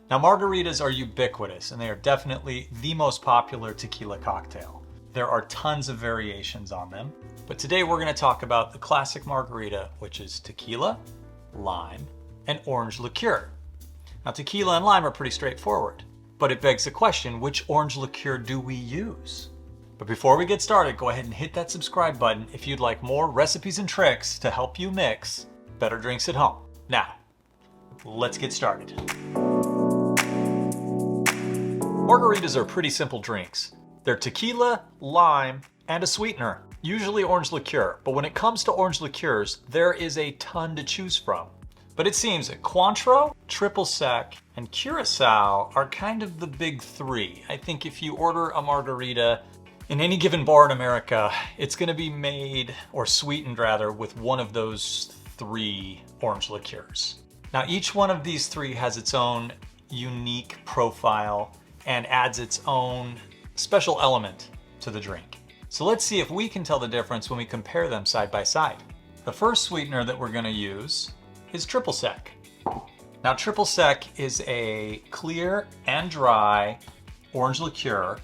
Now, margaritas are ubiquitous and they are definitely the most popular tequila cocktail. There are tons of variations on them, but today we're going to talk about the classic margarita, which is tequila, lime, and orange liqueur. Now, tequila and lime are pretty straightforward, but it begs the question, which orange liqueur do we use? But before we get started, go ahead and hit that subscribe button if you'd like more recipes and tricks to help you mix better drinks at home. Now, let's get started. Margaritas are pretty simple drinks. They're tequila, lime, and a sweetener, usually orange liqueur. But when it comes to orange liqueurs, there is a ton to choose from. But it seems that Cointreau, triple sec, and Curaçao are kind of the big three. I think if you order a margarita in any given bar in America, it's going to be made, or sweetened rather, with one of those three orange liqueurs. Now, each one of these three has its own unique profile and adds its own special element to the drink. So let's see if we can tell the difference when we compare them side by side. The first sweetener that we're going to use is triple sec. Now, triple sec is a clear and dry orange liqueur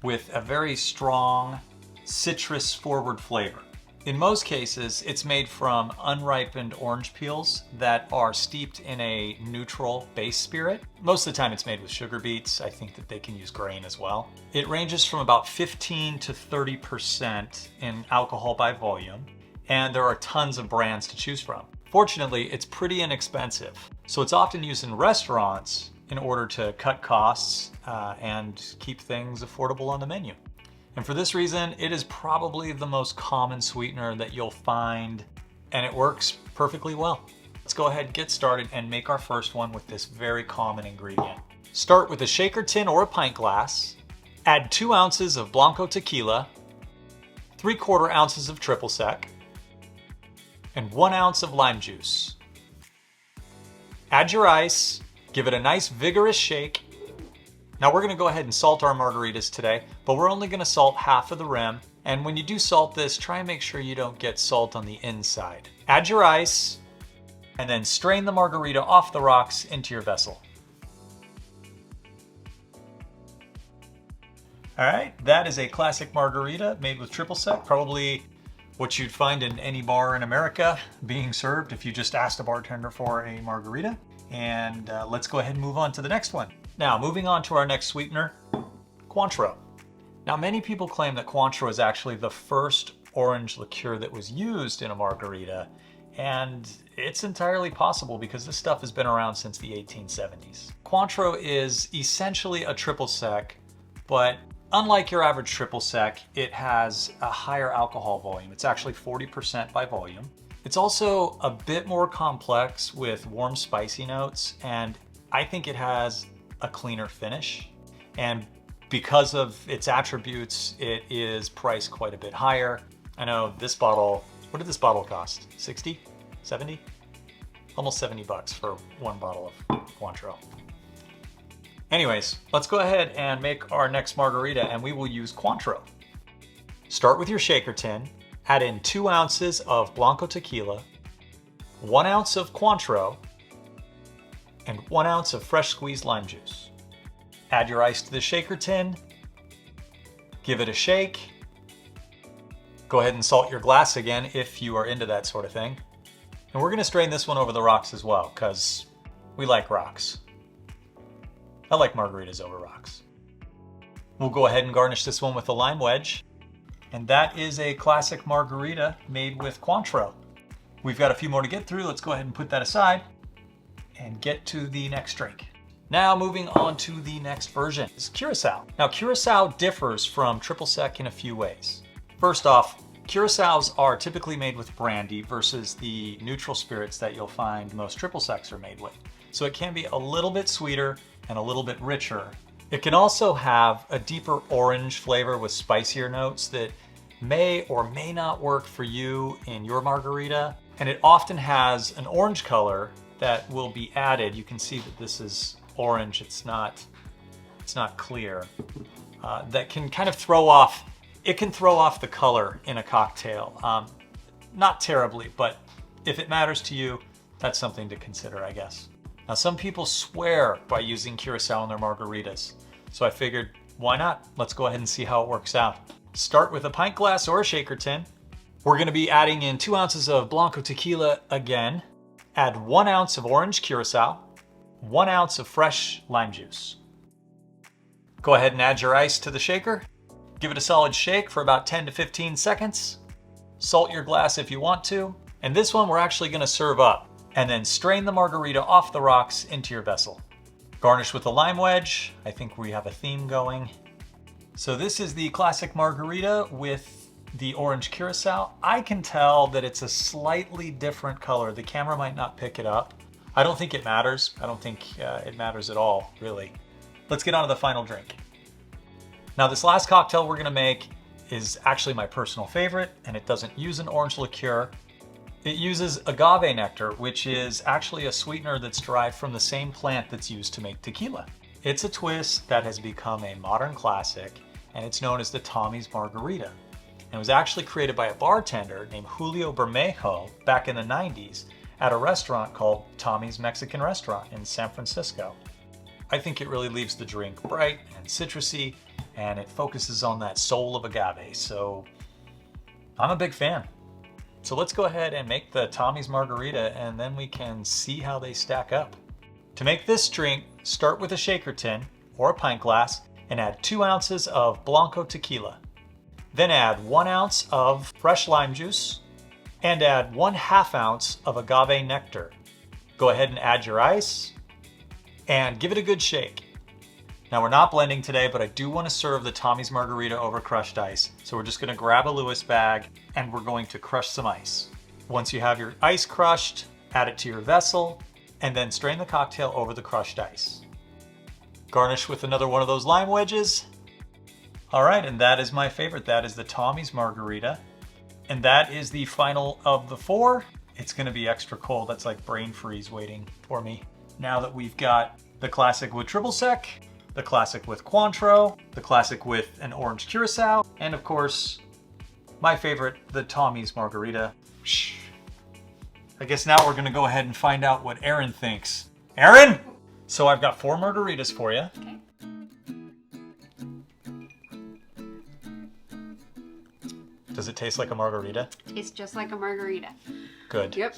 with a very strong citrus forward flavor. In most cases, it's made from unripened orange peels that are steeped in a neutral base spirit. Most of the time it's made with sugar beets. I think that they can use grain as well. It ranges from about 15 to 30% in alcohol by volume, and there are tons of brands to choose from. Fortunately, it's pretty inexpensive, so it's often used in restaurants in order to cut costs and keep things affordable on the menu. And for this reason, it is probably the most common sweetener that you'll find, and it works perfectly well. Let's go ahead and get started and make our first one with this very common ingredient. Start with a shaker tin or a pint glass. Add 2 ounces of Blanco Tequila, 3/4 ounces of triple sec, and 1 ounce of lime juice. Add your ice, give it a nice vigorous shake. Now we're gonna go ahead and salt our margaritas today, but we're only gonna salt half of the rim. And when you do salt this, try and make sure you don't get salt on the inside. Add your ice, and then strain the margarita off the rocks into your vessel. All right, that is a classic margarita made with triple sec, probably what you'd find in any bar in America being served if you just asked a bartender for a margarita. And let's go ahead and move on to the next one. Now, moving on to our next sweetener, Cointreau. Now, many people claim that Cointreau is actually the first orange liqueur that was used in a margarita, and it's entirely possible because this stuff has been around since the 1870s. Cointreau is essentially a triple sec, but unlike your average triple sec, it has a higher alcohol volume. It's actually 40% by volume. It's also a bit more complex with warm spicy notes, and I think it has a cleaner finish. And because of its attributes, it is priced quite a bit higher. I know this bottle, what did this bottle cost? 60? 70? Almost 70 bucks for one bottle of Cointreau. Anyways, let's go ahead and make our next margarita, and we will use Cointreau. Start with your shaker tin, add in 2 ounces of Blanco Tequila, 1 ounce of Cointreau, and 1 ounce of fresh squeezed lime juice. Add your ice to the shaker tin, give it a shake. Go ahead and salt your glass again if you are into that sort of thing. And we're gonna strain this one over the rocks as well, because we like rocks. I like margaritas over rocks. We'll go ahead and garnish this one with a lime wedge. And that is a classic margarita made with Cointreau. We've got a few more to get through. Let's go ahead and put that aside and get to the next drink. Now moving on to the next version is Curaçao. Now Curaçao differs from triple sec in a few ways. First off, Curaçaos are typically made with brandy versus the neutral spirits that you'll find most triple secs are made with. So it can be a little bit sweeter and a little bit richer. It can also have a deeper orange flavor with spicier notes that may or may not work for you in your margarita. And it often has an orange color that will be added. You can see that this is orange, it's not clear. That can kind of throw off, it can throw off the color in a cocktail. Not terribly, but if it matters to you, that's something to consider, I guess. Now, some people swear by using Curaçao in their margaritas, so I figured, why not? Let's go ahead and see how it works out. Start with a pint glass or a shaker tin. We're gonna be adding in 2 ounces of Blanco Tequila again. Add 1 ounce of orange Curaçao, 1 ounce of fresh lime juice. Go ahead and add your ice to the shaker. Give it a solid shake for about 10 to 15 seconds. Salt your glass if you want to. And this one we're actually gonna serve up. And then strain the margarita off the rocks into your vessel. Garnish with a lime wedge. I think we have a theme going. So this is the classic margarita with the orange Curaçao. I can tell that it's a slightly different color. The camera might not pick it up. I don't think it matters. I don't think it matters at all, really. Let's get on to the final drink. Now this last cocktail we're gonna make is actually my personal favorite, and it doesn't use an orange liqueur. It uses agave nectar, which is actually a sweetener that's derived from the same plant that's used to make tequila. It's a twist that has become a modern classic, and it's known as the Tommy's Margarita. And it was actually created by a bartender named Julio Bermejo back in the 90s at a restaurant called Tommy's Mexican Restaurant in San Francisco. I think it really leaves the drink bright and citrusy, and it focuses on that soul of agave, so I'm a big fan. So let's go ahead and make the Tommy's Margarita, and then we can see how they stack up. To make this drink, start with a shaker tin or a pint glass and add 2 ounces of Blanco Tequila. Then add 1 ounce of fresh lime juice and add 1/2 ounce of Agave Nectar. Go ahead and add your ice and give it a good shake. Now we're not blending today, but I do want to serve the Tommy's Margarita over crushed ice. So we're just going to grab a Lewis bag and we're going to crush some ice. Once you have your ice crushed, add it to your vessel and then strain the cocktail over the crushed ice. Garnish with another one of those lime wedges. All right, and that is my favorite. That is the Tommy's Margarita. And that is the final of the 4. It's going to be extra cold. That's like brain freeze waiting for me. Now that we've got the classic with triple sec, the classic with Cointreau, the classic with an orange Curaçao, and of course, my favorite, the Tommy's Margarita. I guess now we're gonna go ahead and find out what Erin thinks. Erin! So I've got 4 margaritas for you. Okay. Does it taste like a margarita? Tastes just like a margarita. Good. Yep.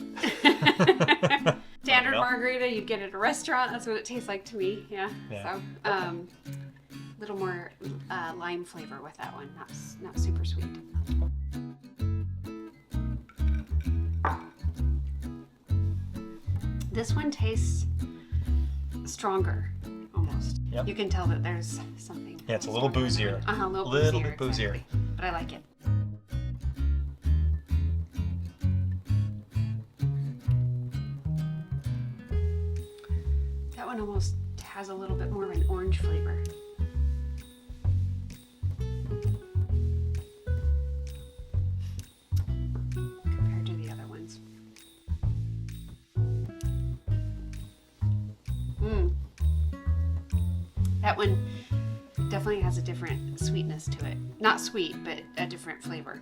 Standard margarita you'd get at a restaurant. That's what it tastes like to me. Yeah. So, a little more lime flavor with that one. Not super sweet. This one tastes stronger, almost. Yep. You can tell that there's something. Yeah, it's a little boozier. A little bit boozier. Exactly. But I like it. That one almost has a little bit more of an orange flavor. Compared to the other ones. That one definitely has a different sweetness to it. Not sweet, but a different flavor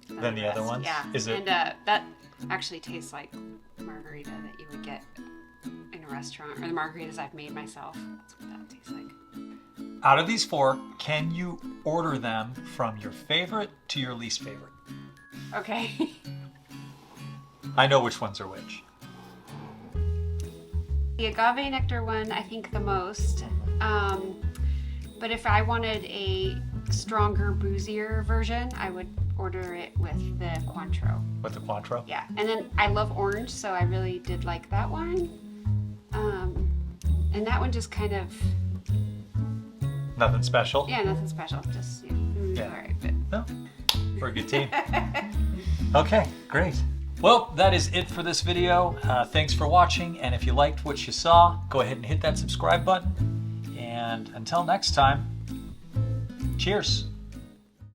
than the other ones? Yeah. Is it? And that actually tastes like margarita that you would get in a restaurant, or the margaritas I've made myself. That's what that tastes like. Out of these 4, can you order them from your favorite to your least favorite? Okay. I know which ones are which. The Agave Nectar one, I think the most. But if I wanted a stronger, boozier version, I would order it with the Cointreau. With the Cointreau? Yeah. And then I love orange, so I really did like that one. And that one just kind of... Nothing special? Yeah, nothing special. Just, yeah. All right, but... No, we're a good team. Okay, great. Well, that is it for this video. Thanks for watching, and if you liked what you saw, go ahead and hit that subscribe button. And until next time, cheers.